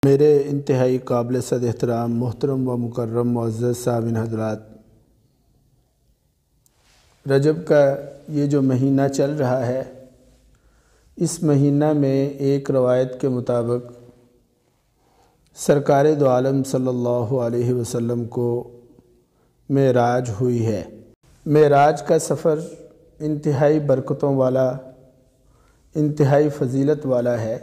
میرے انتہائی قابل صد احترام محترم و مکرم معزز سامعین حضرات، رجب کا یہ جو مہینہ چل رہا ہے، اس مہینہ میں ایک روایت کے مطابق سرکار دو عالم صلی اللہ علیہ وسلم کو معراج ہوئی ہے۔ معراج کا سفر انتہائی برکتوں والا، انتہائی فضیلت والا ہے،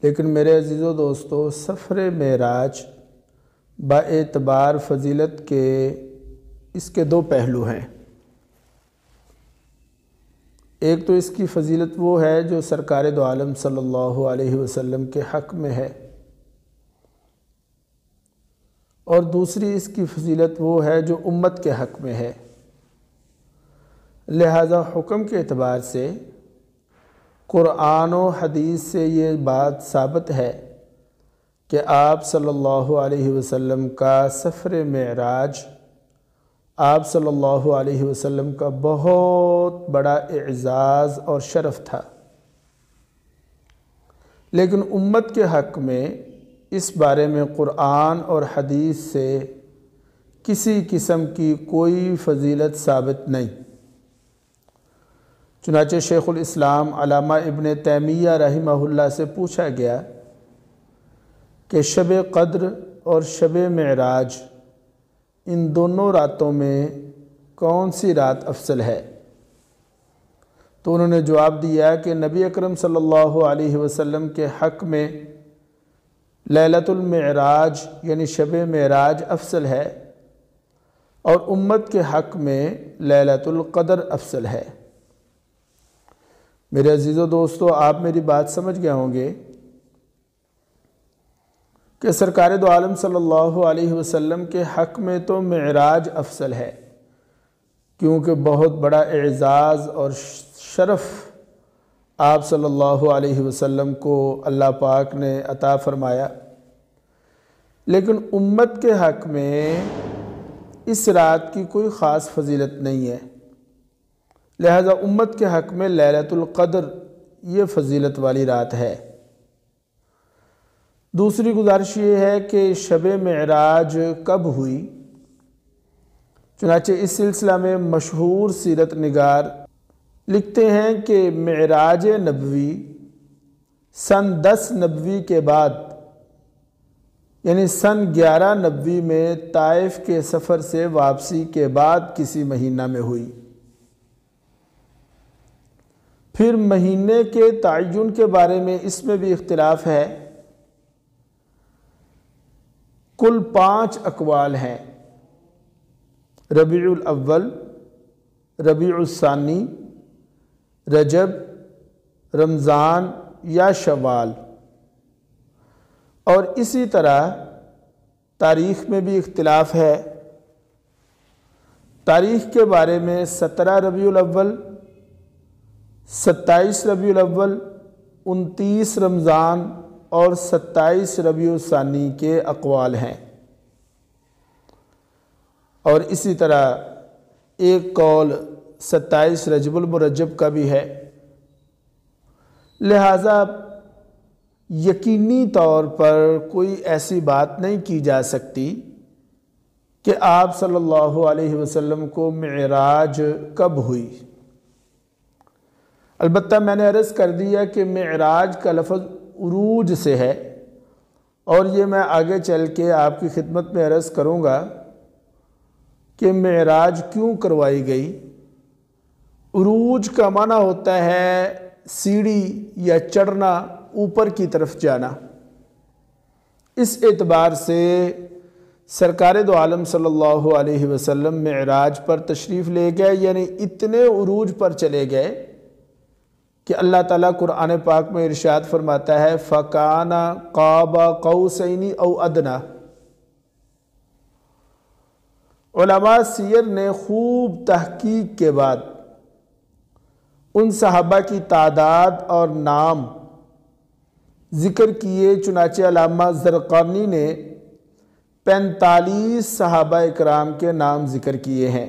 لیکن میرے عزیز و دوستو، سفر معراج با اعتبار فضیلت کے اس کے دو پہلو ہیں۔ ایک تو اس کی فضیلت وہ ہے جو سرکار دو عالم صلی اللہ علیہ وسلم کے حق میں ہے، اور دوسری اس کی فضیلت وہ ہے جو امت کے حق میں ہے۔ لہذا حکم کے اعتبار سے قرآن و حدیث سے یہ بات ثابت ہے کہ آپ صلی اللہ علیہ وسلم کا سفر معراج آپ صلی اللہ علیہ وسلم کا بہت بڑا اعزاز اور شرف تھا، لیکن امت کے حق میں اس بارے میں قرآن اور حدیث سے کسی قسم کی کوئی فضیلت ثابت نہیں۔ چنانچہ شیخ الاسلام علامہ ابن تیمیہ رحمہ اللہ سے پوچھا گیا کہ شب قدر اور شب معراج ان دونوں راتوں میں کون سی رات افضل ہے؟ تو انہوں نے جواب دیا کہ نبی اکرم صلی اللہ علیہ وسلم کے حق میں لیلۃ المعراج یعنی شب معراج افضل ہے، اور امت کے حق میں لیلۃ القدر افضل ہے۔ میرے عزیز و دوستو، آپ میری بات سمجھ گئے ہوں گے کہ سرکار دو عالم صلی اللہ علیہ وسلم کے حق میں تو معراج افضل ہے، کیونکہ بہت بڑا اعزاز اور شرف آپ صلی اللہ علیہ وسلم کو اللہ پاک نے عطا فرمایا، لیکن امت کے حق میں اس رات کی کوئی خاص فضیلت نہیں ہے۔ لہذا امت کے حق میں لیلۃ القدر یہ فضیلت والی رات ہے۔ دوسری گزارش یہ ہے کہ شب معراج کب ہوئی؟ چنانچہ اس سلسلہ میں مشہور سیرت نگار لکھتے ہیں کہ معراج نبوی سن 10 نبوی کے بعد، یعنی سن 11 نبوی میں طائف کے سفر سے واپسی کے بعد کسی مہینہ میں ہوئی۔ پھر مہینے کے تعین کے بارے میں اس میں بھی اختلاف ہے۔ کل 5 اقوال ہیں: ربیع الاول، ربیع الثانی، رجب، رمضان یا شوال، اور اسی طرح تاریخ میں بھی اختلاف ہے۔ تاریخ کے بارے میں 17 ربیع الاول، 27 ربیع الاول، 29 رمضان اور 27 ربیع الثانی کے اقوال ہیں، اور اسی طرح ایک قول 27 رجب المرجب کا بھی ہے۔ لہذا یقینی طور پر کوئی ایسی بات نہیں کی جا سکتی کہ آپ صلی اللہ علیہ وسلم کو معراج کب ہوئی۔ البتہ میں نے عرض کر دیا کہ معراج کا لفظ عروج سے ہے، اور یہ میں آگے چل کے آپ کی خدمت میں عرض کروں گا کہ معراج کیوں کروائی گئی۔ عروج کا معنی ہوتا ہے سیڑھی یا چڑھنا، اوپر کی طرف جانا۔ اس اعتبار سے سرکار دو عالم صلی اللہ علیہ وسلم معراج پر تشریف لے گئے، یعنی اتنے عروج پر چلے گئے کہ اللہ تعالیٰ قرآن پاک میں ارشاد فرماتا ہے فَكَانَ قَابَ قَوْسَيْنِ أَوْ أَدْنَىٰ۔ علماء سیر نے خوب تحقیق کے بعد ان صحابہ کی تعداد اور نام ذکر کیے۔ چنانچہ علامہ زرقانی نے 45 صحابہ اکرام کے نام ذکر کیے ہیں۔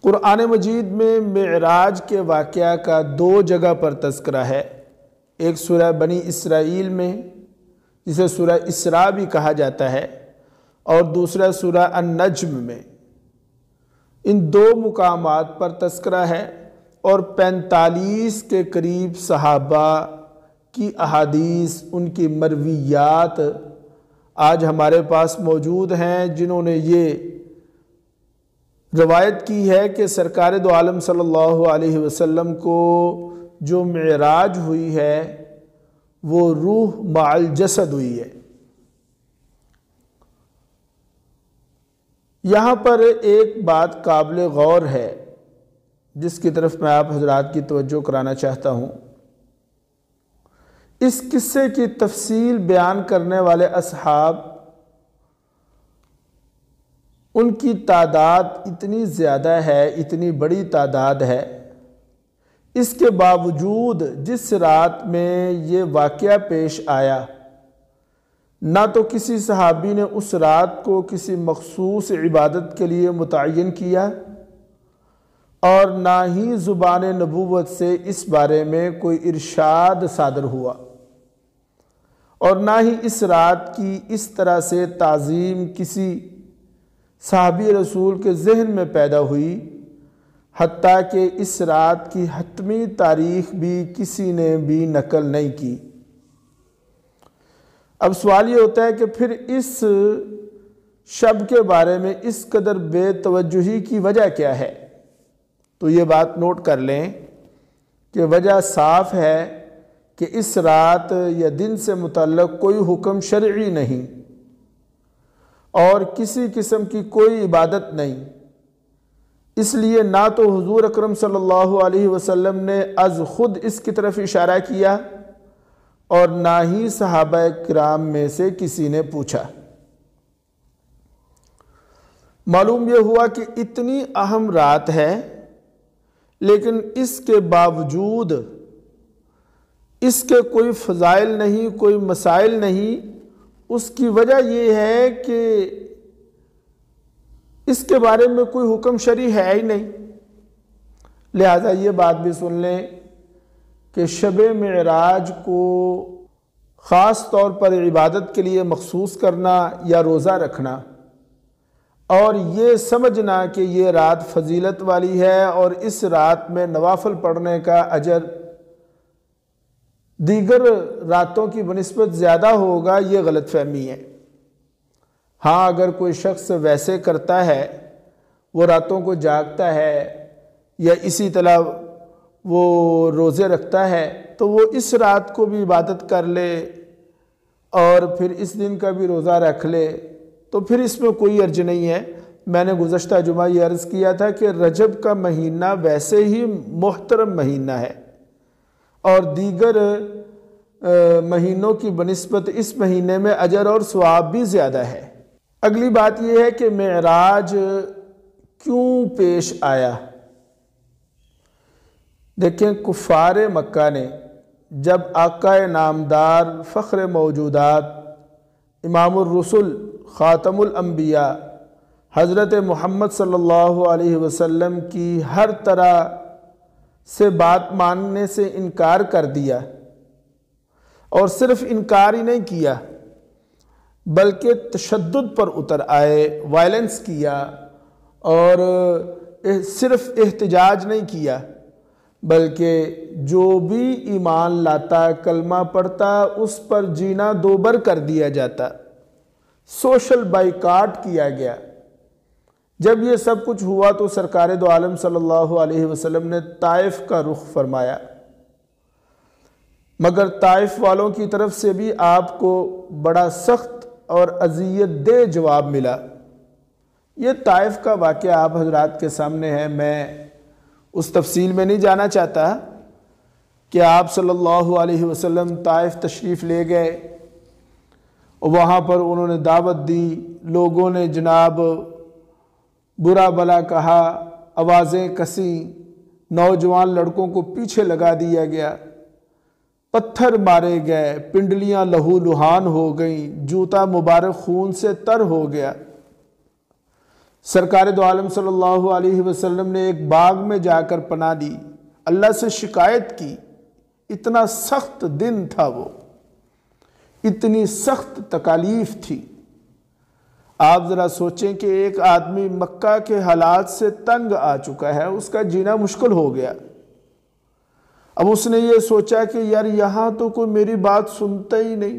قرآن مجید میں معراج کے واقعہ کا 2 جگہ پر تذکرہ ہے۔ ایک سورہ بنی اسرائیل میں جسے سورہ اسراء بھی کہا جاتا ہے، اور دوسرا سورہ النجم میں، ان دو مقامات پر تذکرہ ہے، اور 45 کے قریب صحابہ کی احادیث، ان کی مرویات آج ہمارے پاس موجود ہیں، جنہوں نے یہ روایت کی ہے کہ سرکار دو عالم صلی اللہ علیہ وسلم کو جو معراج ہوئی ہے وہ روح مع الجسد ہوئی ہے۔ یہاں پر ایک بات قابل غور ہے جس کی طرف میں آپ حضرات کی توجہ کرانا چاہتا ہوں۔ اس قصے کی تفصیل بیان کرنے والے اصحاب، ان کی تعداد اتنی زیادہ ہے، اتنی بڑی تعداد ہے، اس کے باوجود جس رات میں یہ واقعہ پیش آیا، نہ تو کسی صحابی نے اس رات کو کسی مخصوص عبادت کے لیے متعین کیا، اور نہ ہی زبان نبوت سے اس بارے میں کوئی ارشاد صادر ہوا، اور نہ ہی اس رات کی اس طرح سے تعظیم کسی صحابی رسول کے ذہن میں پیدا ہوئی، حتیٰ کہ اس رات کی حتمی تاریخ بھی کسی نے بھی نقل نہیں کی۔ اب سوال یہ ہوتا ہے کہ پھر اس شب کے بارے میں اس قدر بے توجہی کی وجہ کیا ہے؟ تو یہ بات نوٹ کر لیں کہ وجہ صاف ہے کہ اس رات یا دن سے متعلق کوئی حکم شرعی نہیں، اور کسی قسم کی کوئی عبادت نہیں، اس لیے نہ تو حضور اکرم صلی اللہ علیہ وسلم نے از خود اس کی طرف اشارہ کیا، اور نہ ہی صحابہ کرام میں سے کسی نے پوچھا۔ معلوم یہ ہوا کہ اتنی اہم رات ہے، لیکن اس کے باوجود اس کے کوئی فضائل نہیں، کوئی مسائل نہیں۔ اس کی وجہ یہ ہے کہ اس کے بارے میں کوئی حکم شرعی ہے ہی نہیں۔ لہذا یہ بات بھی سن لیں کہ شب معراج کو خاص طور پر عبادت کے لیے مخصوص کرنا یا روزہ رکھنا، اور یہ سمجھنا کہ یہ رات فضیلت والی ہے اور اس رات میں نوافل پڑھنے کا اجر دیگر راتوں کی بنسبت زیادہ ہوگا، یہ غلط فہمی ہے۔ ہاں، اگر کوئی شخص ویسے کرتا ہے، وہ راتوں کو جاگتا ہے یا اسی طرح وہ روزے رکھتا ہے، تو وہ اس رات کو بھی عبادت کر لے اور پھر اس دن کا بھی روزہ رکھ لے، تو پھر اس میں کوئی حرج نہیں ہے۔ میں نے گزشتہ جمعہ یہ عرض کیا تھا کہ رجب کا مہینہ ویسے ہی محترم مہینہ ہے، اور دیگر مہینوں کی بنسبت اس مہینے میں اجر اور ثواب بھی زیادہ ہے۔ اگلی بات یہ ہے کہ معراج کیوں پیش آیا؟ دیکھیں، کفار مکہ نے جب آقا نامدار فخر موجودات امام الرسل خاتم الانبیاء حضرت محمد صلی اللہ علیہ وسلم کی ہر طرح سے بات ماننے سے انکار کر دیا، اور صرف انکار ہی نہیں کیا بلکہ تشدد پر اتر آئے، وائلنس کیا، اور صرف احتجاج نہیں کیا بلکہ جو بھی ایمان لاتا، کلمہ پڑھتا، اس پر جینا دوبر کر دیا جاتا، سوشل بائیکاٹ کیا گیا۔ جب یہ سب کچھ ہوا تو سرکار دو عالم صلی اللہ علیہ وسلم نے طائف کا رخ فرمایا، مگر طائف والوں کی طرف سے بھی آپ کو بڑا سخت اور اذیت دہ جواب ملا۔ یہ طائف کا واقعہ آپ حضرات کے سامنے ہے، میں اس تفصیل میں نہیں جانا چاہتا کہ آپ صلی اللہ علیہ وسلم طائف تشریف لے گئے، وہاں پر انہوں نے دعوت دی، لوگوں نے جناب برا بلا کہا، آوازیں کسیں، نوجوان لڑکوں کو پیچھے لگا دیا گیا، پتھر مارے گئے، پنڈلیاں لہو لہان ہو گئیں، جوتا مبارک خون سے تر ہو گیا۔ سرکار دو عالم صلی اللہ علیہ وسلم نے ایک باغ میں جا کر پناہ دی، اللہ سے شکایت کی اتنا سخت دن تھا وہ، اتنی سخت تکالیف تھی۔ آپ ذرا سوچیں کہ ایک آدمی مکہ کے حالات سے تنگ آ چکا ہے، اس کا جینا مشکل ہو گیا۔ اب اس نے یہ سوچا کہ یار یہاں تو کوئی میری بات سنتا ہی نہیں،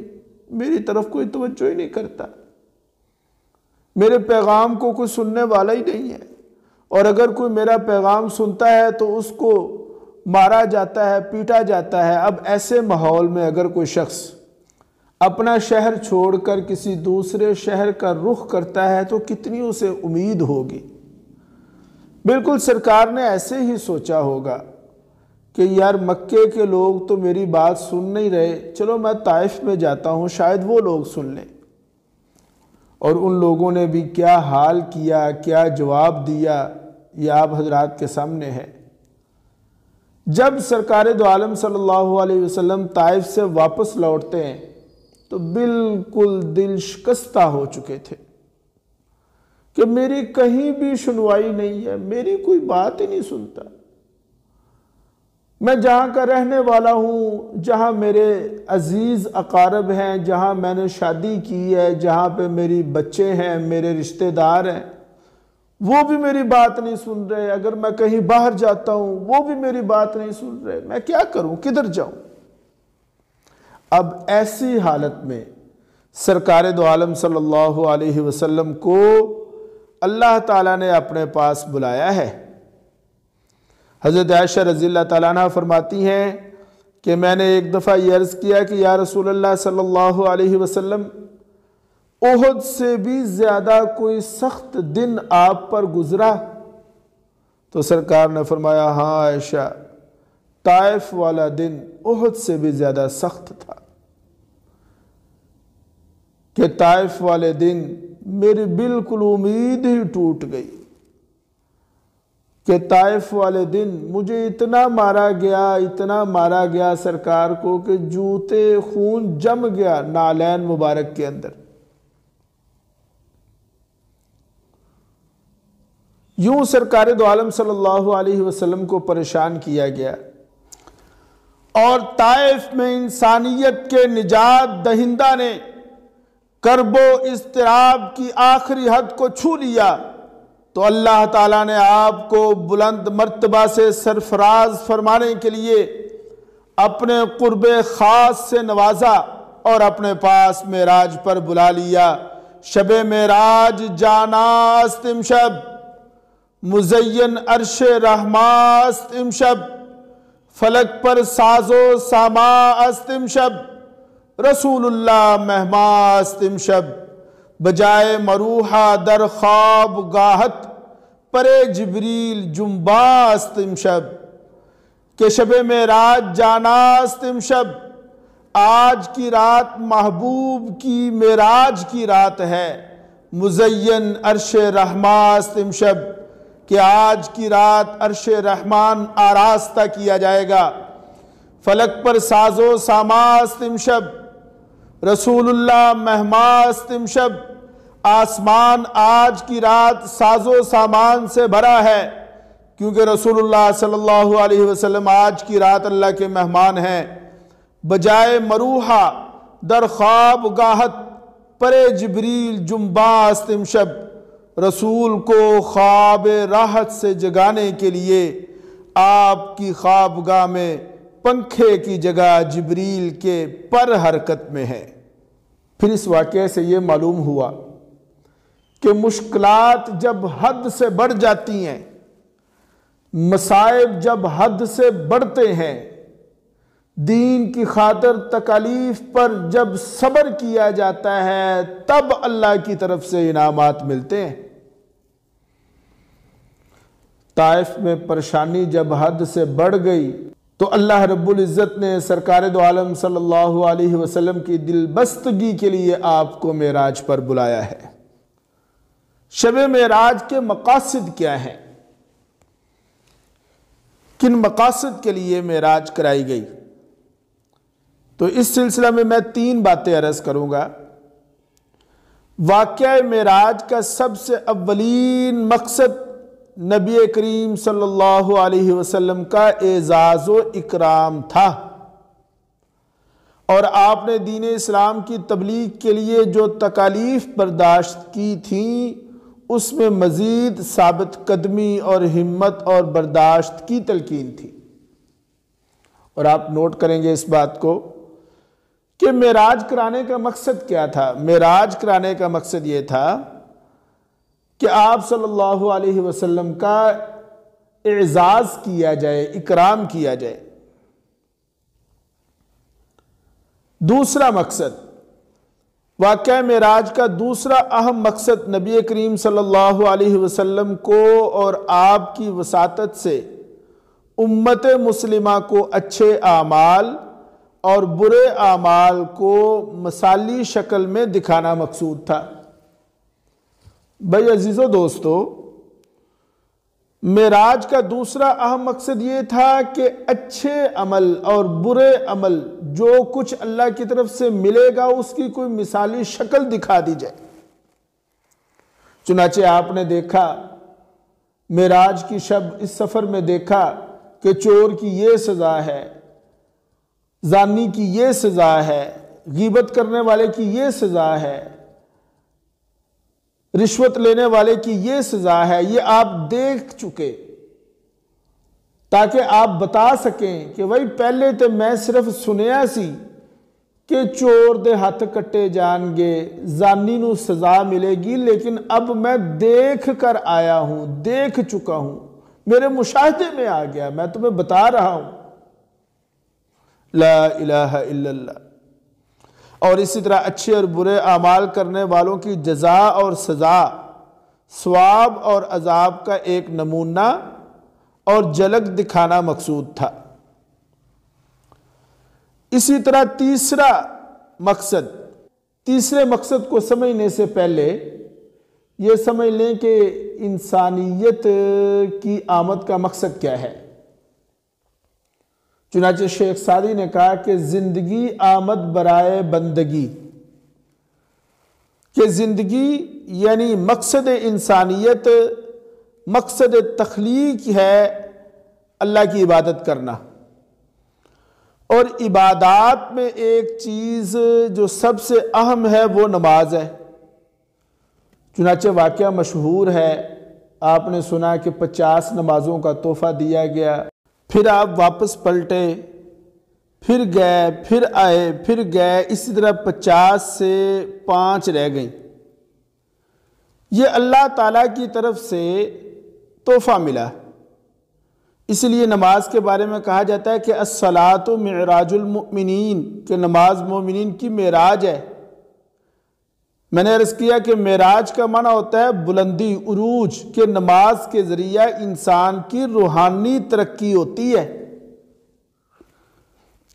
میری طرف کوئی توجہ ہی نہیں کرتا، میرے پیغام کو کوئی سننے والا ہی نہیں ہے، اور اگر کوئی میرا پیغام سنتا ہے تو اس کو مارا جاتا ہے، پیٹا جاتا ہے۔ اب ایسے ماحول میں اگر کوئی شخص اپنا شہر چھوڑ کر کسی دوسرے شہر کا رخ کرتا ہے تو کتنی اسے امید ہوگی۔ بالکل سرکار نے ایسے ہی سوچا ہوگا کہ یار مکے کے لوگ تو میری بات سن نہیں رہے، چلو میں طائف میں جاتا ہوں، شاید وہ لوگ سن لیں۔ اور ان لوگوں نے بھی کیا حال کیا، کیا جواب دیا، یہ آپ حضرات کے سامنے ہے۔ جب سرکار دو عالم صلی اللہ علیہ وسلم طائف سے واپس لوٹتے ہیں تو بالکل دل شکستہ ہو چکے تھے کہ میری کہیں بھی سنوائی نہیں ہے، میری کوئی بات ہی نہیں سنتا۔ میں جہاں کا رہنے والا ہوں، جہاں میرے عزیز اقارب ہیں، جہاں میں نے شادی کی ہے، جہاں پہ میری بچے ہیں، میرے رشتہ دار ہیں، وہ بھی میری بات نہیں سن رہے۔ اگر میں کہیں باہر جاتا ہوں وہ بھی میری بات نہیں سن رہے، میں کیا کروں، کدھر جاؤں؟ اب ایسی حالت میں سرکار دو عالم صلی اللہ علیہ وسلم کو اللہ تعالیٰ نے اپنے پاس بلایا ہے۔ حضرت عائشہ رضی اللہ تعالیٰ عنہ فرماتی ہیں کہ میں نے ایک دفعہ یہ عرض کیا کہ یا رسول اللہ صلی اللہ علیہ وسلم، احد سے بھی زیادہ کوئی سخت دن آپ پر گزرا؟ تو سرکار نے فرمایا ہاں عائشہ، طائف والا دن احد سے بھی زیادہ سخت تھا، کہ طائف والے دن میری بالکل امید ہی ٹوٹ گئی، کہ طائف والے دن مجھے اتنا مارا گیا سرکار کو کہ جوتے خون جم گیا نالین مبارک کے اندر۔ یوں سرکار دو عالم صلی اللہ علیہ وسلم کو پریشان کیا گیا، اور طائف میں انسانیت کے نجات دہندہ نے کرب و اضطراب کی آخری حد کو چھو لیا تو اللہ تعالیٰ نے آپ کو بلند مرتبہ سے سرفراز فرمانے کے لیے اپنے قرب خاص سے نوازا اور اپنے پاس معراج پر بلا لیا۔ شب معراج جاناست امشب، مزین عرش رحماست امشب، فلک پر ساز و ساما است امشب، رسول اللہ مہماست امشب، بجائے مروحہ در خواب گاہت پرے جبریل جنباست امشب، کہ شب معراج جاناست امشب، آج کی رات محبوب کی معراج کی رات ہے، مزین عرش رحماست امشب، کہ آج کی رات عرش رحمان آراستہ کیا جائے گا۔ فلک پر ساز و ساماست امشب، رسول اللہ مہماست امشب، آسمان آج کی رات ساز و سامان سے بھرا ہے، کیونکہ رسول اللہ صلی اللہ علیہ وسلم آج کی رات اللہ کے مہمان ہیں۔ بجائے مروحہ در خواب گاہت پرے جبریل جنباست امشب، رسول کو خواب راحت سے جگانے کے لیے آپ کی خوابگاہ میں پنکھے کی جگہ جبریل کے پر حرکت میں ہے۔ پھر اس واقعے سے یہ معلوم ہوا کہ مشکلات جب حد سے بڑھ جاتی ہیں، مصائب جب حد سے بڑھتے ہیں، دین کی خاطر تکالیف پر جب صبر کیا جاتا ہے، تب اللہ کی طرف سے انعامات ملتے ہیں۔ طائف میں پریشانی جب حد سے بڑھ گئی تو اللہ رب العزت نے سرکار دو عالم صلی اللہ علیہ وسلم کی دل بستگی کے لیے آپ کو معراج پر بلایا ہے۔ شب معراج کے مقاصد کیا ہیں؟ کن مقاصد کے لیے معراج کرائی گئی؟ تو اس سلسلہ میں 3 باتیں عرض کروں گا۔ واقعہ معراج کا سب سے اولین مقصد نبی کریم صلی اللہ علیہ وسلم کا اعزاز و اکرام تھا۔ اور آپ نے دین اسلام کی تبلیغ کے لیے جو تکالیف برداشت کی تھیں اس میں مزید ثابت قدمی اور ہمت اور برداشت کی تلقین تھی۔ اور آپ نوٹ کریں گے اس بات کو کہ معراج کرانے کا مقصد کیا تھا؟ معراج کرانے کا مقصد یہ تھا کہ آپ صلی اللہ علیہ وسلم کا اعزاز کیا جائے، اکرام کیا جائے۔ دوسرا مقصد، واقعہ معراج کا دوسرا اہم مقصد نبی کریم صلی اللہ علیہ وسلم کو اور آپ کی وساطت سے امت مسلمہ کو اچھے اعمال اور برے اعمال کو مثالی شکل میں دکھانا مقصود تھا۔ بھائی عزیز و دوستو، معراج کا دوسرا اہم مقصد یہ تھا کہ اچھے عمل اور برے عمل جو کچھ اللہ کی طرف سے ملے گا اس کی کوئی مثالی شکل دکھا دی جائے۔ چنانچہ آپ نے دیکھا معراج کی شب اس سفر میں دیکھا کہ چور کی یہ سزا ہے، زانی کی یہ سزا ہے، غیبت کرنے والے کی یہ سزا ہے، رشوت لینے والے کی یہ سزا ہے۔ یہ آپ دیکھ چکے تاکہ آپ بتا سکیں کہ بھائی پہلے تو میں صرف سنیا سی کہ چور دے ہاتھ کٹے جان گے، زانی نو سزا ملے گی، لیکن اب میں دیکھ کر آیا ہوں، دیکھ چکا ہوں، میرے مشاہدے میں آ گیا، میں تمہیں بتا رہا ہوں۔ لا الہ الا اللہ۔ اور اسی طرح اچھے اور برے اعمال کرنے والوں کی جزا اور سزا، ثواب اور عذاب کا ایک نمونہ اور جھلک دکھانا مقصود تھا۔ اسی طرح تیسرے مقصد کو سمجھنے سے پہلے یہ سمجھ لیں کہ انسانیت کی آمد کا مقصد کیا ہے۔ چنانچہ شیخ سعدی نے کہا کہ زندگی آمد برائے بندگی، کہ زندگی یعنی مقصد انسانیت، مقصد تخلیق ہے اللہ کی عبادت کرنا۔ اور عبادات میں ایک چیز جو سب سے اہم ہے وہ نماز ہے۔ چنانچہ واقعہ مشہور ہے، آپ نے سنا کہ 50 نمازوں کا تحفہ دیا گیا، پھر آپ واپس پلٹے، پھر گئے، پھر آئے، پھر گئے، اسی طرح 50 سے 5 رہ گئیں۔ یہ اللہ تعالیٰ کی طرف سے تحفہ ملا۔ اس لیے نماز کے بارے میں کہا جاتا ہے کہ الصلاۃ معراج المؤمنین، کہ نماز مومنین کی معراج ہے۔ میں نے عرض کیا کہ معراج کا معنی ہوتا ہے بلندی، عروج، کہ نماز کے ذریعہ انسان کی روحانی ترقی ہوتی ہے،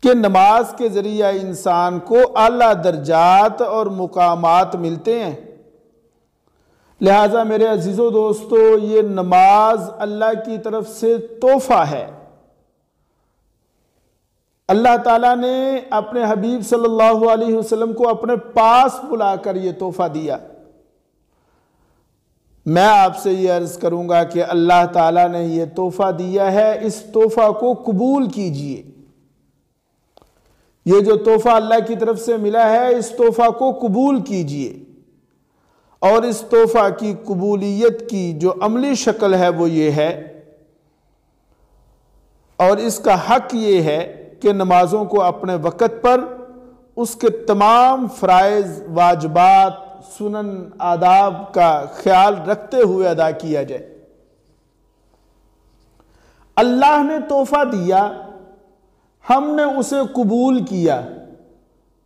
کہ نماز کے ذریعہ انسان کو اعلیٰ درجات اور مقامات ملتے ہیں۔ لہٰذا میرے عزیز و دوستو، یہ نماز اللہ کی طرف سے تحفہ ہے۔ اللہ تعالیٰ نے اپنے حبیب صلی اللہ علیہ وسلم کو اپنے پاس بلا کر یہ تحفہ دیا۔ میں آپ سے یہ عرض کروں گا کہ اللہ تعالیٰ نے یہ تحفہ دیا ہے، اس تحفہ کو قبول کیجئے۔ یہ جو تحفہ اللہ کی طرف سے ملا ہے، اس تحفہ کو قبول کیجئے۔ اور اس تحفہ کی قبولیت کی جو عملی شکل ہے وہ یہ ہے، اور اس کا حق یہ ہے کہ نمازوں کو اپنے وقت پر اس کے تمام فرائض، واجبات، سنن، آداب کا خیال رکھتے ہوئے ادا کیا جائے۔ اللہ نے تحفہ دیا، ہم نے اسے قبول کیا،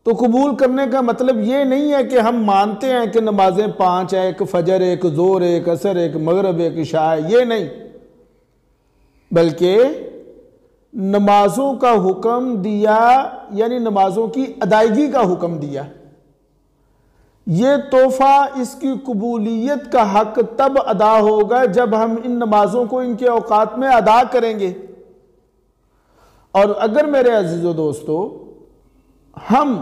تو قبول کرنے کا مطلب یہ نہیں ہے کہ ہم مانتے ہیں کہ نمازیں 5 ہیں، ایک فجر، ایک ظہر، ایک عصر، ایک مغرب، ایک عشاء، یہ نہیں، بلکہ نمازوں کا حکم دیا، یعنی نمازوں کی ادائیگی کا حکم دیا۔ یہ تحفہ، اس کی قبولیت کا حق تب ادا ہوگا جب ہم ان نمازوں کو ان کے اوقات میں ادا کریں گے۔ اور اگر میرے عزیز و دوستو ہم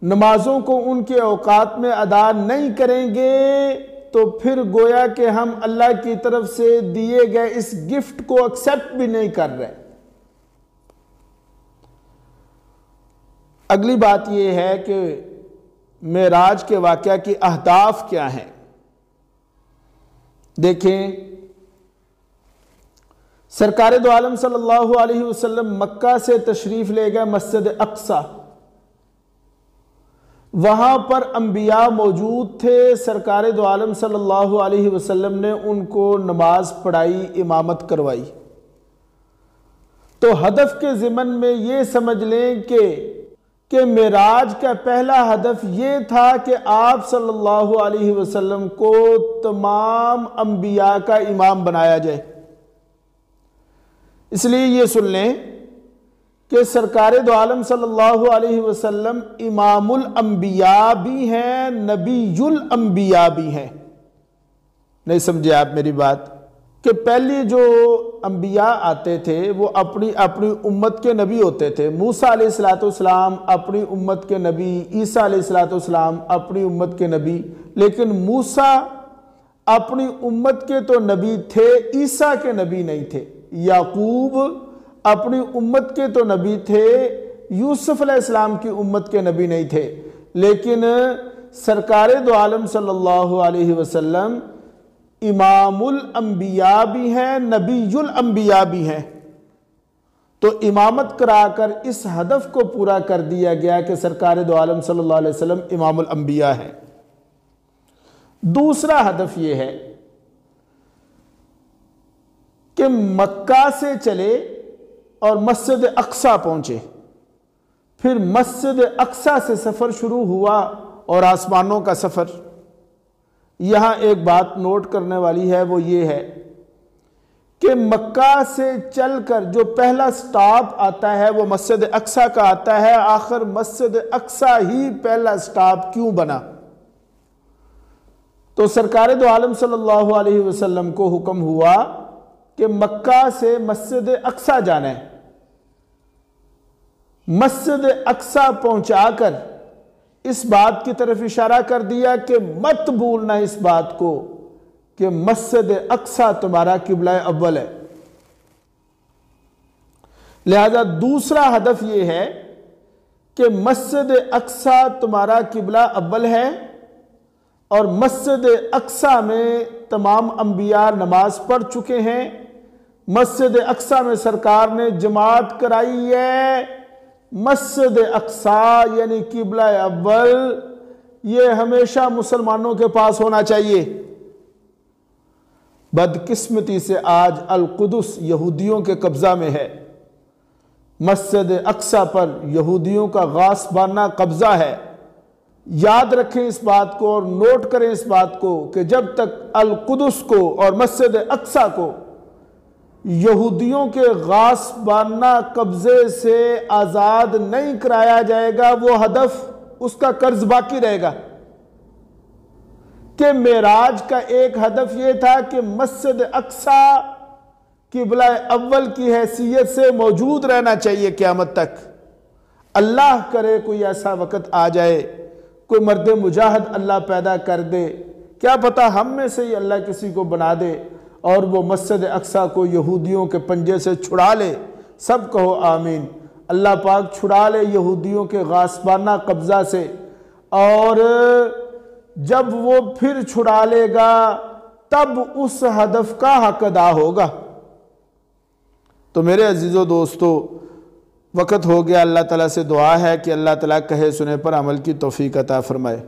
نمازوں کو ان کے اوقات میں ادا نہیں کریں گے تو پھر گویا کہ ہم اللہ کی طرف سے دیے گئے اس گفٹ کو ایکسیپٹ بھی نہیں کر رہے۔ اگلی بات یہ ہے کہ معراج کے واقعہ کی اہداف کیا ہیں۔ دیکھیں، سرکار دو عالم صلی اللہ علیہ وسلم مکہ سے تشریف لے گئے مسجد اقصی، وہاں پر انبیاء موجود تھے، سرکار دو عالم صلی اللہ علیہ وسلم نے ان کو نماز پڑھائی، امامت کروائی۔ تو ہدف کے ضمن میں یہ سمجھ لیں کہ معراج کا پہلا ہدف یہ تھا کہ آپ صلی اللہ علیہ وسلم کو تمام انبیاء کا امام بنایا جائے۔ اس لیے یہ سن لیں کہ سرکار دو عالم صلی اللہ علیہ وسلم امام الانبیاء بھی ہیں، نبی الانبیاء بھی ہیں۔ نہیں سمجھے آپ میری بات؟ کہ پہلی جو انبیاء آتے تھے وہ اپنی امت کے نبی ہوتے تھے۔ موسیٰ علیہ السلام اپنی امت کے نبی، عیسیٰ علیہ السلام اپنی امت کے نبی، لیکن موسیٰ اپنی امت کے تو نبی تھے، عیسیٰ کے نبی نہیں تھے۔ یعقوب اپنی امت کے تو نبی تھے، یوسف علیہ السلام کی امت کے نبی نہیں تھے، لیکن سرکار دو عالم صلی اللہ علیہ وسلم امام الانبیاء بھی ہیں، نبی الانبیاء بھی ہیں۔ تو امامت کرا کر اس ہدف کو پورا کر دیا گیا کہ سرکار دو عالم صلی اللہ علیہ وسلم امام الانبیاء ہیں۔ دوسرا ہدف یہ ہے کہ مکہ سے چلے اور مسجد اقصی پہنچے، پھر مسجد اقصی سے سفر شروع ہوا اور آسمانوں کا سفر۔ یہاں ایک بات نوٹ کرنے والی ہے، وہ یہ ہے کہ مکہ سے چل کر جو پہلا سٹاپ آتا ہے وہ مسجد اقصی کا آتا ہے۔ آخر مسجد اقصی ہی پہلا سٹاپ کیوں بنا؟ تو سرکار دو عالم صلی اللہ علیہ وسلم کو حکم ہوا کہ مکہ سے مسجد اقصی جانا ہے۔ مسجد اقصی پہنچا کر اس بات کی طرف اشارہ کر دیا کہ مت بھولنا اس بات کو کہ مسجد اقصی تمہارا قبلہ اول ہے۔ لہذا دوسرا ہدف یہ ہے کہ مسجد اقصی تمہارا قبلہ اول ہے، اور مسجد اقصی میں تمام انبیاء نماز پڑھ چکے ہیں۔ مسجد اقصی میں سرکار نے جماعت کرائی ہے۔ مسجد اقصی یعنی قبلہ اول یہ ہمیشہ مسلمانوں کے پاس ہونا چاہیے۔ بدقسمتی سے آج القدس یہودیوں کے قبضہ میں ہے، مسجد اقصی پر یہودیوں کا غاصبانہ قبضہ ہے۔ یاد رکھیں اس بات کو اور نوٹ کریں اس بات کو کہ جب تک القدس کو اور مسجد اقصی کو یہودیوں کے غاصبانہ قبضے سے آزاد نہیں کرایا جائے گا، وہ ہدف اس کا قرض باقی رہے گا۔ کہ معراج کا ایک ہدف یہ تھا کہ مسجد اقصی قبلہ اول کی حیثیت سے موجود رہنا چاہیے قیامت تک۔ اللہ کرے کوئی ایسا وقت آ جائے، کوئی مرد مجاہد اللہ پیدا کر دے، کیا پتہ ہم میں سے ہی اللہ کسی کو بنا دے اور وہ مسجد اقصی کو یہودیوں کے پنجے سے چھڑا لے۔ سب کہو آمین۔ اللہ پاک چھڑا لے یہودیوں کے غاصبانہ قبضہ سے، اور جب وہ پھر چھڑا لے گا تب اس ہدف کا حق ادا ہوگا۔ تو میرے عزیزو دوستو، وقت ہو گیا۔ اللہ تعالیٰ سے دعا ہے کہ اللہ تعالیٰ کہے سنے پر عمل کی توفیق عطا فرمائے۔